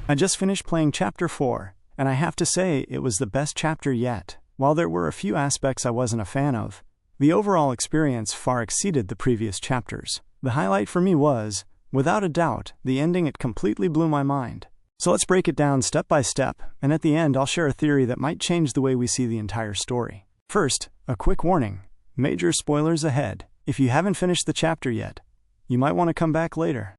I just finished playing Chapter 4, and I have to say it was the best chapter yet. While there were a few aspects I wasn't a fan of, the overall experience far exceeded the previous chapters. The highlight for me was, without a doubt, the ending. It completely blew my mind. So let's break it down step by step, and at the end I'll share a theory that might change the way we see the entire story. First, a quick warning. Major spoilers ahead. If you haven't finished the chapter yet, you might want to come back later.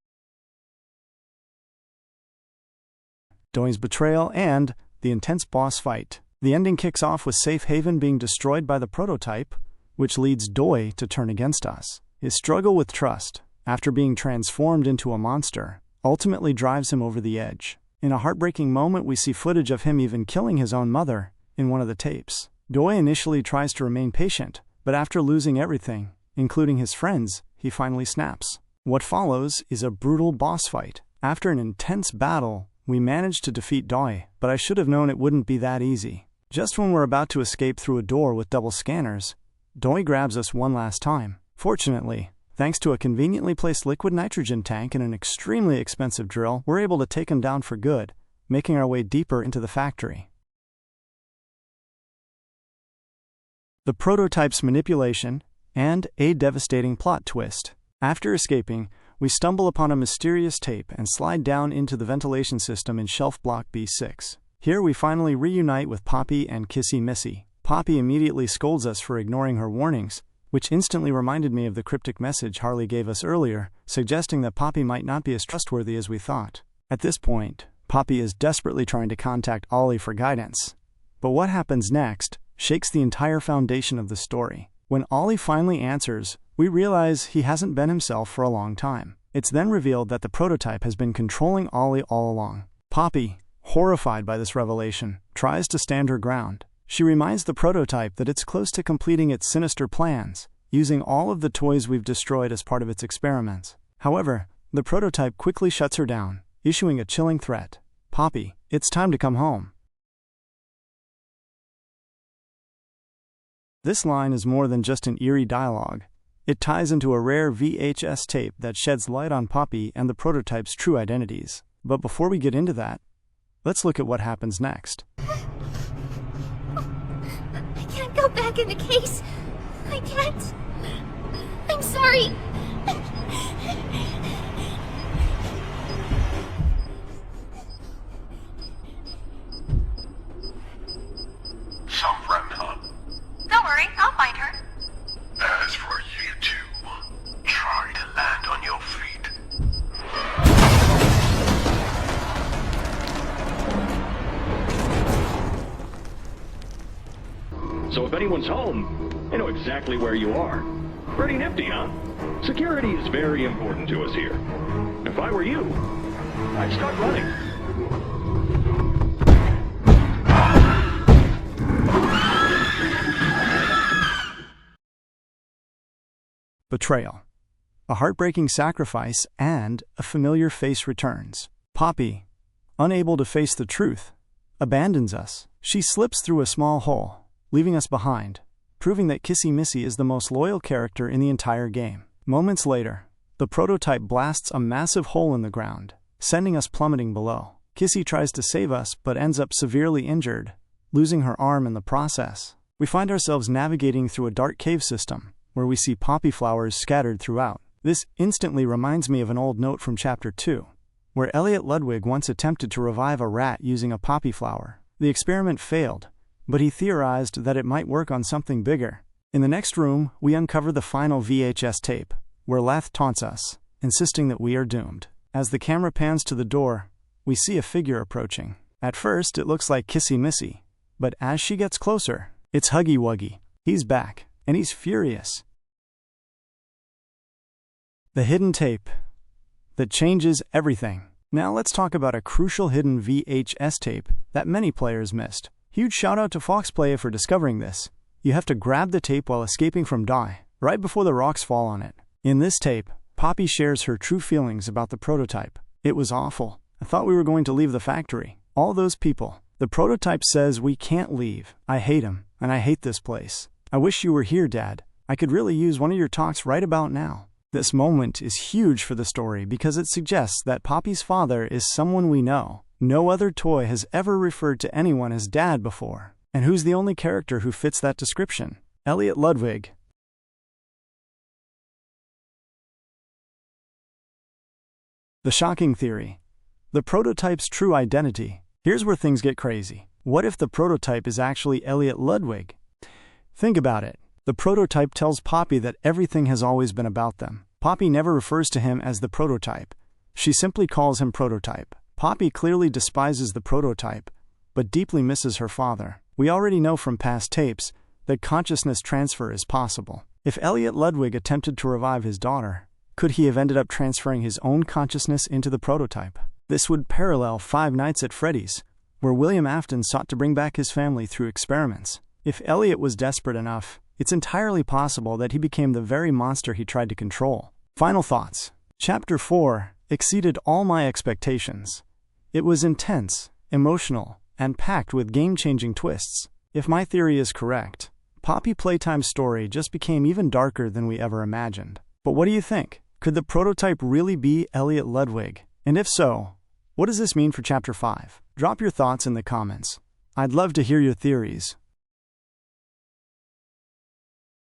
Doi's betrayal and the intense boss fight. The ending kicks off with Safe Haven being destroyed by the prototype, which leads Doi to turn against us. His struggle with trust, after being transformed into a monster, ultimately drives him over the edge. In a heartbreaking moment, we see footage of him even killing his own mother in one of the tapes. Doi initially tries to remain patient, but after losing everything, including his friends, he finally snaps. What follows is a brutal boss fight. After an intense battle, we manage to defeat Doi, but I should have known it wouldn't be that easy. Just when we're about to escape through a door with double scanners, Doi grabs us one last time. Fortunately, thanks to a conveniently placed liquid nitrogen tank and an extremely expensive drill, we're able to take him down for good, making our way deeper into the factory. The prototype's manipulation, and a devastating plot twist. After escaping, we stumble upon a mysterious tape and slide down into the ventilation system in shelf block B6. Here we finally reunite with Poppy and Kissy Missy. Poppy immediately scolds us for ignoring her warnings, which instantly reminded me of the cryptic message Harley gave us earlier, suggesting that Poppy might not be as trustworthy as we thought. At this point, Poppy is desperately trying to contact Ollie for guidance. But what happens next shakes the entire foundation of the story. When Ollie finally answers, we realize he hasn't been himself for a long time. It's then revealed that the prototype has been controlling Ollie all along. Poppy, horrified by this revelation, tries to stand her ground. She reminds the prototype that it's close to completing its sinister plans, using all of the toys we've destroyed as part of its experiments. However, the prototype quickly shuts her down, issuing a chilling threat. Poppy, it's time to come home. This line is more than just an eerie dialogue. It ties into a rare VHS tape that sheds light on Poppy and the prototype's true identities. But before we get into that, let's look at what happens next. I can't go back in the case. I can't. I'm sorry. Some friend, huh? Don't worry, I'll find her. As for you two, try to land on your feet. So if anyone's home, I know exactly where you are. Pretty nifty, huh? Security is very important to us here. If I were you, I'd start running. Betrayal. A heartbreaking sacrifice and a familiar face returns. Poppy, unable to face the truth, abandons us. She slips through a small hole, leaving us behind, proving that Kissy Missy is the most loyal character in the entire game. Moments later, the prototype blasts a massive hole in the ground, sending us plummeting below. Kissy tries to save us but ends up severely injured, losing her arm in the process. We find ourselves navigating through a dark cave system, where we see poppy flowers scattered throughout. This instantly reminds me of an old note from Chapter 2, where Elliot Ludwig once attempted to revive a rat using a poppy flower. The experiment failed, but he theorized that it might work on something bigger. In the next room, we uncover the final VHS tape, where Lath taunts us, insisting that we are doomed. As the camera pans to the door, we see a figure approaching. At first, it looks like Kissy Missy, but as she gets closer, it's Huggy Wuggy. He's back, and he's furious. The hidden tape that changes everything. Now let's talk about a crucial hidden VHS tape that many players missed. Huge shout out to Foxplay for discovering this. You have to grab the tape while escaping from Doi, right before the rocks fall on it. In this tape, Poppy shares her true feelings about the prototype. It was awful. I thought we were going to leave the factory. All those people. The prototype says we can't leave. I hate him, and I hate this place. I wish you were here, Dad. I could really use one of your talks right about now. This moment is huge for the story because it suggests that Poppy's father is someone we know, No other toy has ever referred to anyone as Dad before. And who's the only character who fits that description? Elliot Ludwig. The shocking theory. The prototype's true identity. Here's where things get crazy. What if the prototype is actually Elliot Ludwig? Think about it. The prototype tells Poppy that everything has always been about them. Poppy never refers to him as the prototype. She simply calls him Prototype. Poppy clearly despises the prototype, but deeply misses her father. We already know from past tapes that consciousness transfer is possible. If Elliot Ludwig attempted to revive his daughter, could he have ended up transferring his own consciousness into the prototype? This would parallel Five Nights at Freddy's, where William Afton sought to bring back his family through experiments. If Elliot was desperate enough, it's entirely possible that he became the very monster he tried to control. Final thoughts. Chapter 4 exceeded all my expectations. It was intense, emotional, and packed with game-changing twists. If my theory is correct, Poppy Playtime's story just became even darker than we ever imagined. But what do you think? Could the prototype really be Elliot Ludwig? And if so, what does this mean for Chapter 5? Drop your thoughts in the comments. I'd love to hear your theories.